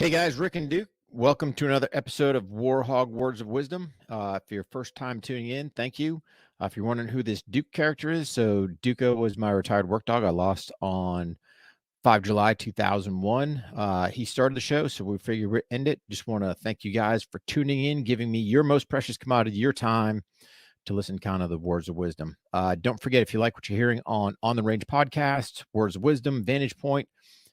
Hey guys, Rick and Duke. Welcome to another episode of War HOGG Words of Wisdom. If you're first time tuning in, thank you. If you're wondering who this Duke character is, so Duco was my retired work dog I lost on 5 July 2001. He started the show, so we figured we'd end it. Just want to thank you guys for tuning in, giving me your most precious commodity, your time, to listen kind of the words of wisdom. Don't forget, if you like what you're hearing on the Range podcast, Words of Wisdom, Vantage Point,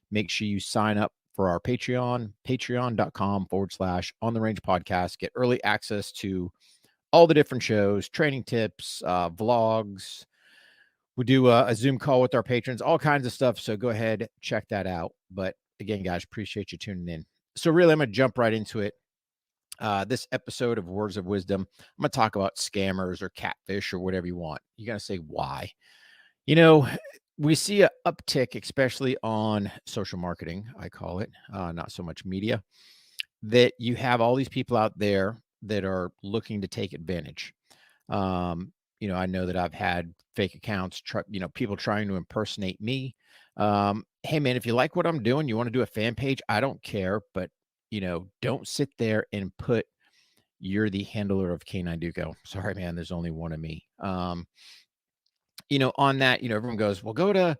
make sure you sign up for our Patreon, patreon.com/on the Range podcast. Get early access to all the different shows, training tips, vlogs. We do a Zoom call with our patrons, all kinds of stuff. So go ahead, check that out. But again, guys, appreciate you tuning in. So really, I'm going to jump right into it. This episode of Words of Wisdom, I'm going to talk about scammers or catfish or whatever you want. You're going to say why. You know, we see an uptick, especially on social marketing, I call it, not so much media, that you have all these people out there that are looking to take advantage. I know that I've had fake accounts, people trying to impersonate me. Hey, man, if you like what I'm doing, you want to do a fan page, I don't care, but, don't sit there and put you're the handler of K9 Duco. Sorry, man, there's only one of me. On that, everyone goes, well, go to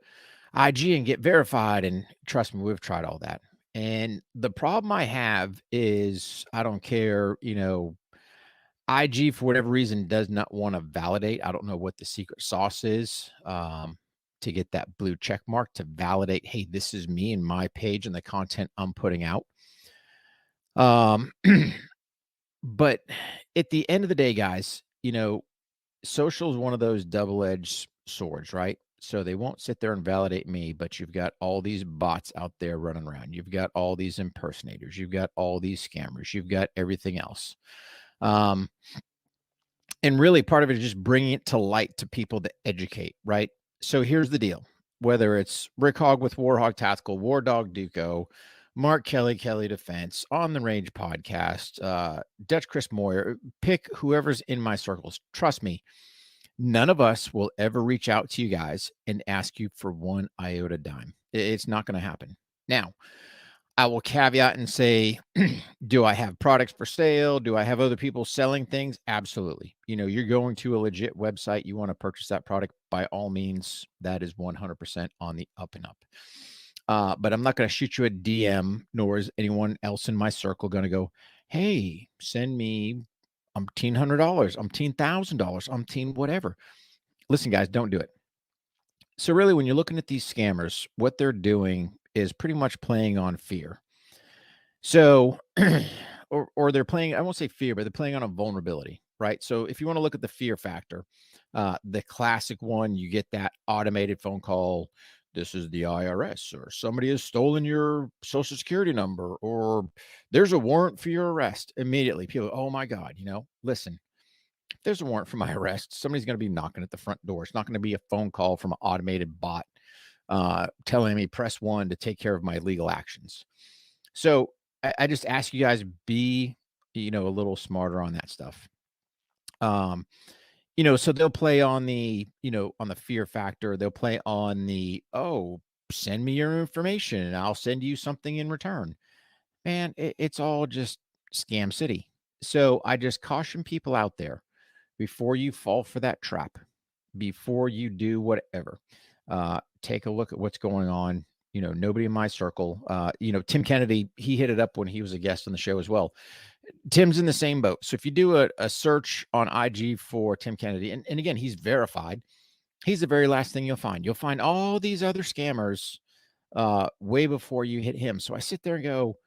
IG and get verified. And trust me, we've tried all that. And the problem I have is I don't care, IG for whatever reason does not want to validate. I don't know what the secret sauce is to get that blue check mark to validate, hey, this is me and my page and the content I'm putting out. But at the end of the day, guys, social is one of those double-edged swords, right? So they won't sit there and validate me, but you've got all these bots out there running around. You've got all these impersonators. You've got all these scammers. You've got everything else. And really part of it is just bringing it to light to people to educate, right? So here's the deal. Whether it's Rick Hogg with War HOGG Tactical, War Dog Duco, Mark Kelly Defense, On the Range podcast, Dutch Chris Moyer, pick whoever's in my circles. Trust me, none of us will ever reach out to you guys and ask you for one iota dime. It's not going to happen. Now, I will caveat and say, do I have products for sale? Do I have other people selling things? Absolutely. You're going to a legit website. You want to purchase that product, by all means, that is 100% on the up and up. But I'm not going to shoot you a DM, nor is anyone else in my circle going to go, hey, send me $1,800, $1,000, whatever. Listen, guys, don't do it. So really, when you're looking at these scammers, what they're doing is pretty much playing on fear. So, or they're playing, I won't say fear, but they're playing on a vulnerability, right? So if you want to look at the fear factor, the classic one, you get that automated phone call. This is the IRS, or somebody has stolen your social security number, or there's a warrant for your arrest. Immediately, people, oh my God, listen, if there's a warrant for my arrest, somebody's going to be knocking at the front door. It's not going to be a phone call from an automated bot telling me press 1 to take care of my legal actions. So I just ask you guys, be, a little smarter on that stuff. So they'll play on the, on the fear factor. They'll play on the, oh, send me your information and I'll send you something in return. Man, it's all just scam city. So I just caution people out there, before you fall for that trap, before you do whatever, take a look at what's going on. Nobody in my circle, Tim Kennedy, he hit it up when he was a guest on the show as well. Tim's in the same boat. So if you do a search on IG for Tim Kennedy, and again, he's verified, he's the very last thing you'll find. You'll find all these other scammers way before you hit him. So I sit there and go,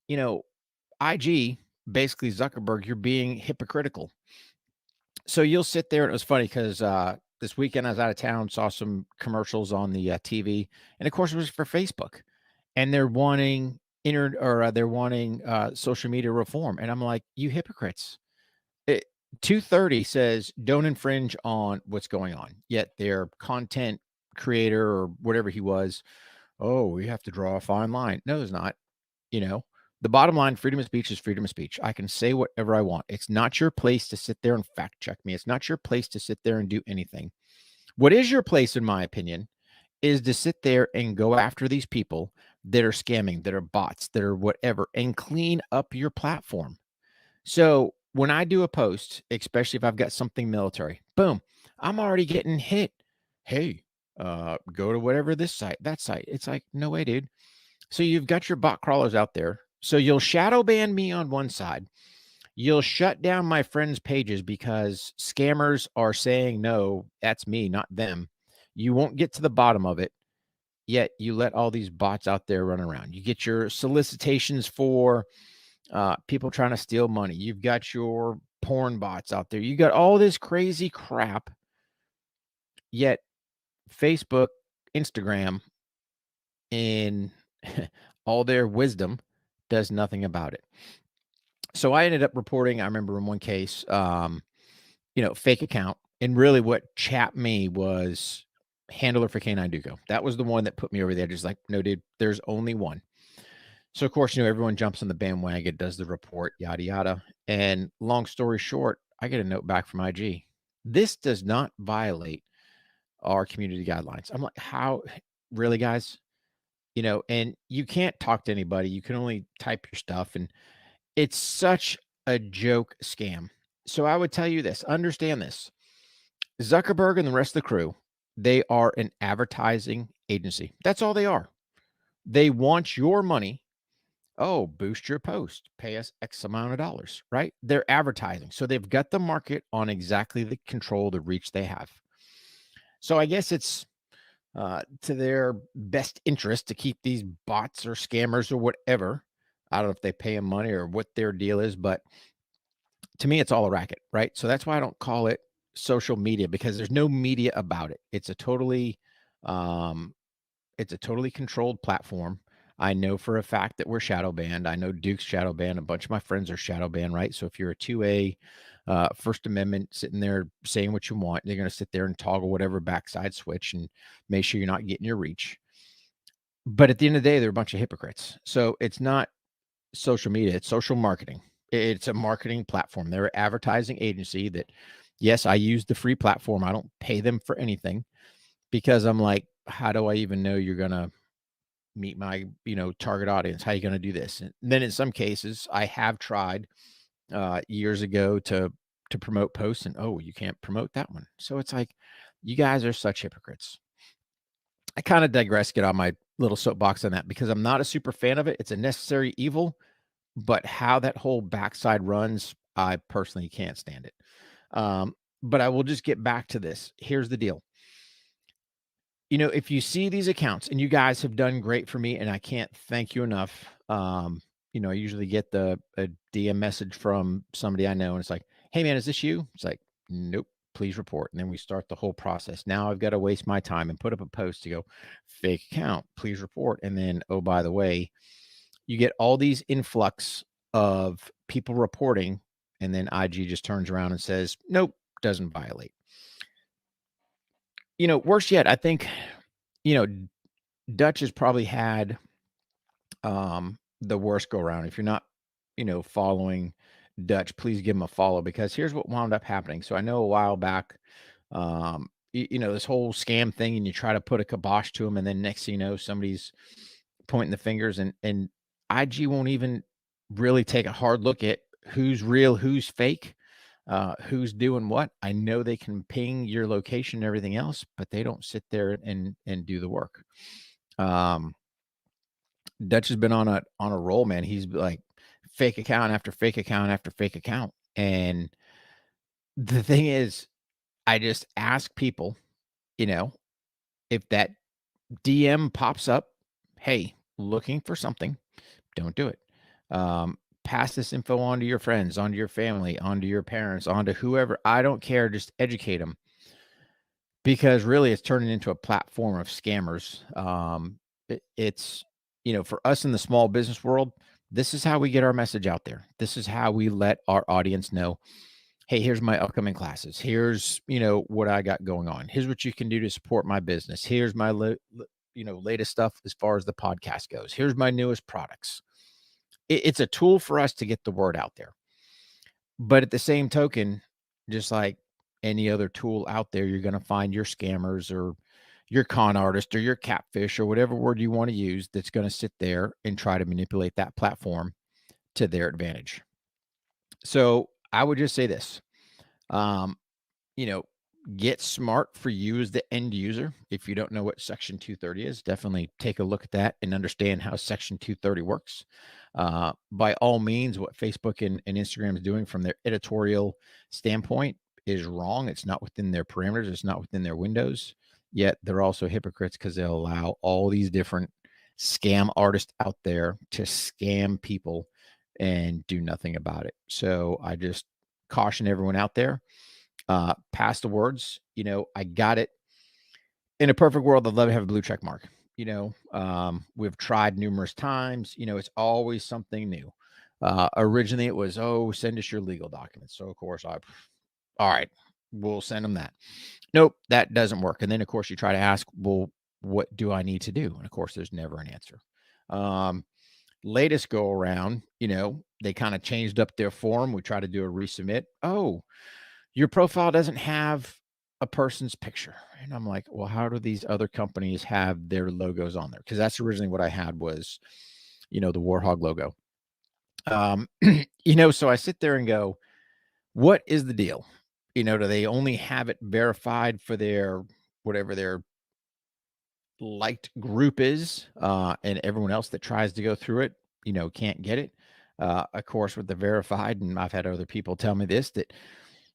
IG, basically Zuckerberg, you're being hypocritical. So you'll sit there, and it was funny because this weekend I was out of town, saw some commercials on the TV, and of course it was for Facebook, and they're wanting social media reform, and I'm like, you hypocrites! 230 says don't infringe on what's going on, yet their content creator or whatever he was, oh, we have to draw a fine line. No, there's not. The bottom line, freedom of speech is freedom of speech. I can say whatever I want. It's not your place to sit there and fact check me. It's not your place to sit there and do anything. What is your place, in my opinion, is to sit there and go after these people that are scamming, that are bots, that are whatever, and clean up your platform. So when I do a post, especially if I've got something military, boom, I'm already getting hit. Hey, go to whatever this site, that site. It's like, no way, dude. So you've got your bot crawlers out there. So you'll shadow ban me on one side. You'll shut down my friends' pages because scammers are saying, no, that's me, not them. You won't get to the bottom of it. Yet you let all these bots out there run around. You get your solicitations for people trying to steal money. You've got your porn bots out there. You got all this crazy crap. Yet Facebook, Instagram, in all their wisdom, does nothing about it. So I ended up reporting. I remember in one case, fake account, and really what chapped me was Handler for Canine Duco. That was the one that put me over there. Just like, no, dude, there's only one. So of course, everyone jumps on the bandwagon, does the report, yada yada. And long story short, I get a note back from IG. This does not violate our community guidelines. I'm like, how really, guys? And you can't talk to anybody. You can only type your stuff. And it's such a joke scam. So I would tell you this, understand this. Zuckerberg and the rest of the crew, they are an advertising agency. That's all they are. They want your money. Oh, boost your post, pay us X amount of dollars, right? They're advertising. So they've got the market on exactly the control, the reach they have. So I guess it's to their best interest to keep these bots or scammers or whatever. I don't know if they pay them money or what their deal is, but to me, it's all a racket, right? So that's why I don't call it social media, because there's no media about it. Um, it's a totally controlled platform. I know for a fact that we're shadow banned. I know Duke's shadow banned. A bunch of my friends are shadow banned, right? So if you're a 2A, First Amendment, sitting there saying what you want, you're going to sit there and toggle whatever backside switch and make sure you're not getting your reach. But at the end of the day, they're a bunch of hypocrites. So it's not social media, it's social marketing. It's a marketing platform. They're an advertising agency that, yes, I use the free platform. I don't pay them for anything because I'm like, how do I even know you're going to meet my, target audience? How are you going to do this? And then in some cases, I have tried years ago to promote posts, and oh, you can't promote that one. So it's like, you guys are such hypocrites. I kind of digress, get on my little soapbox on that because I'm not a super fan of it. It's a necessary evil, but how that whole backside runs, I personally can't stand it. But I will just get back to this. Here's the deal. If you see these accounts, and you guys have done great for me, and I can't thank you enough. I usually get a DM message from somebody I know, and it's like, hey man, is this you? It's like, nope, please report. And then we start the whole process. Now I've got to waste my time and put up a post to go, fake account, please report. And then, oh, by the way, you get all these influx of people reporting, and then IG just turns around and says, nope, doesn't violate. Worse yet, I think, you know, Dutch has probably had the worst go around. If you're not, following Dutch, please give him a follow, because here's what wound up happening. So I know a while back, this whole scam thing, and you try to put a kibosh to him, and then next thing you know, somebody's pointing the fingers, and IG won't even really take a hard look at who's real, who's fake, who's doing what. I know they can ping your location and everything else, but they don't sit there and do the work. Dutch has been on a roll, man. He's like fake account after fake account after fake account. And the thing is, I just ask people, if that DM pops up, hey, looking for something, don't do it. Pass this info on to your friends, on to your family, on to your parents, on to whoever. I don't care. Just educate them, because really it's turning into a platform of scammers. It's, for us in the small business world, this is how we get our message out there. This is how we let our audience know, hey, here's my upcoming classes. Here's, what I got going on. Here's what you can do to support my business. Here's my, latest stuff as far as the podcast goes. Here's my newest products. It's a tool for us to get the word out there. But at the same token, just like any other tool out there, you're going to find your scammers or your con artist or your catfish or whatever word you want to use that's going to sit there and try to manipulate that platform to their advantage. So I would just say this, um, you know, get smart for you as the end user. If you don't know what Section 230 is, definitely take a look at that and understand how Section 230 works. By all means, what Facebook and Instagram is doing from their editorial standpoint is wrong. It's not within their parameters. It's not within their windows. Yet they're also hypocrites because they'll allow all these different scam artists out there to scam people and do nothing about it. So I just caution everyone out there, pass the words. I got it. In a perfect world, I'd love to have a blue check mark. We've tried numerous times. It's always something new. Originally, it was, oh, send us your legal documents. So, of course, all right, we'll send them that. Nope, that doesn't work. And then, of course, you try to ask, well, what do I need to do? And, of course, there's never an answer. Latest go around, they kind of changed up their form. We try to do a resubmit. Oh, your profile doesn't have a person's picture. And I'm like, well, how do these other companies have their logos on there? Because that's originally what I had was, the War HOGG logo. So I sit there and go, what is the deal? Do they only have it verified for their whatever their liked group is, and everyone else that tries to go through it, can't get it? Of course, with the verified, and I've had other people tell me this, that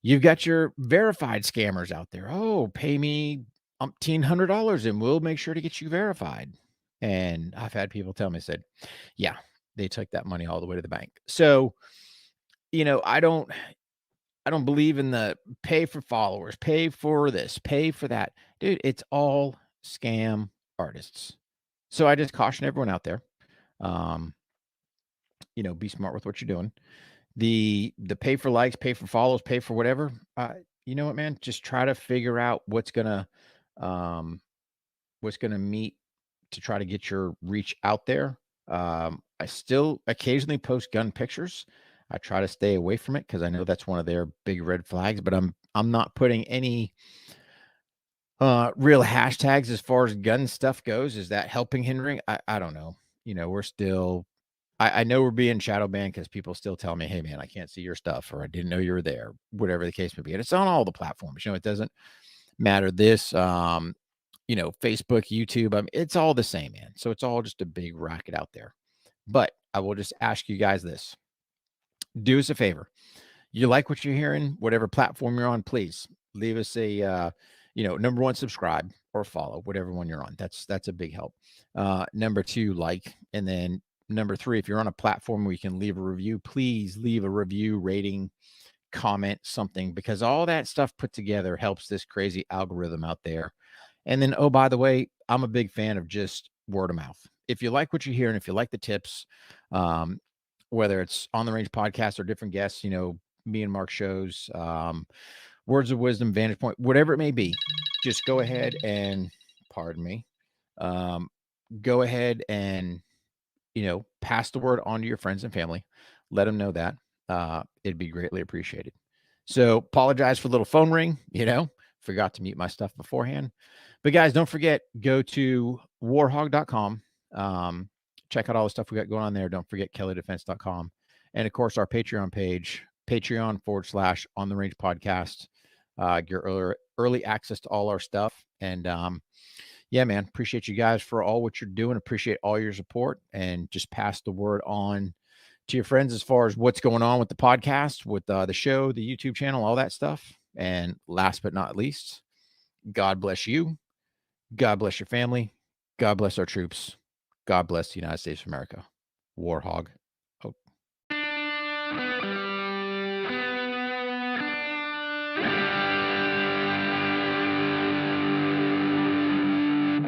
you've got your verified scammers out there. Oh, pay me $1,800 and we'll make sure to get you verified. And I've had people tell me, said, yeah, they took that money all the way to the bank. So, I don't believe in the pay for followers, pay for this, pay for that. Dude, it's all scam artists. So I just caution everyone out there. Um, be smart with what you're doing. The pay for likes, pay for follows, pay for whatever. You know what, man? Just try to figure out um, what's gonna meet to try to get your reach out there. I still occasionally post gun pictures. I try to stay away from it because I know that's one of their big red flags. But I'm not putting any real hashtags as far as gun stuff goes. Is that helping, hindering? I don't know. We're still I know we're being shadow banned because people still tell me, hey, man, I can't see your stuff, or I didn't know you were there, whatever the case may be. And it's on all the platforms. It doesn't matter this, Facebook, YouTube. It's all the same, man. So it's all just a big racket out there. But I will just ask you guys this. Do us a favor. You like what you're hearing, whatever platform you're on, please leave us a, number one, subscribe or follow, whatever one you're on. That's a big help. Number two, like, and then number three, if you're on a platform where you can leave a review, please leave a review, rating, comment, something, because all that stuff put together helps this crazy algorithm out there. And then, oh, by the way, I'm a big fan of just word of mouth. If you like what you hear and if you like the tips, whether it's on the range podcast or different guests, me and Mark shows, words of wisdom, vantage point, whatever it may be, just go ahead and, pardon me, go ahead and, pass the word on to your friends and family. Let them know that. It'd be greatly appreciated. So apologize for the little phone ring, forgot to mute my stuff beforehand. But guys, don't forget, go to warhog.com. Check out all the stuff we got going on there. Don't forget kellydefense.com. And of course, our Patreon page, Patreon/ On the Range Podcast. Get early access to all our stuff. And yeah, man, appreciate you guys for all what you're doing. Appreciate all your support, and just pass the word on to your friends as far as what's going on with the podcast, with the show, the YouTube channel, all that stuff. And last but not least, God bless you. God bless your family. God bless our troops. God bless the United States of America. War HOGG. Oh.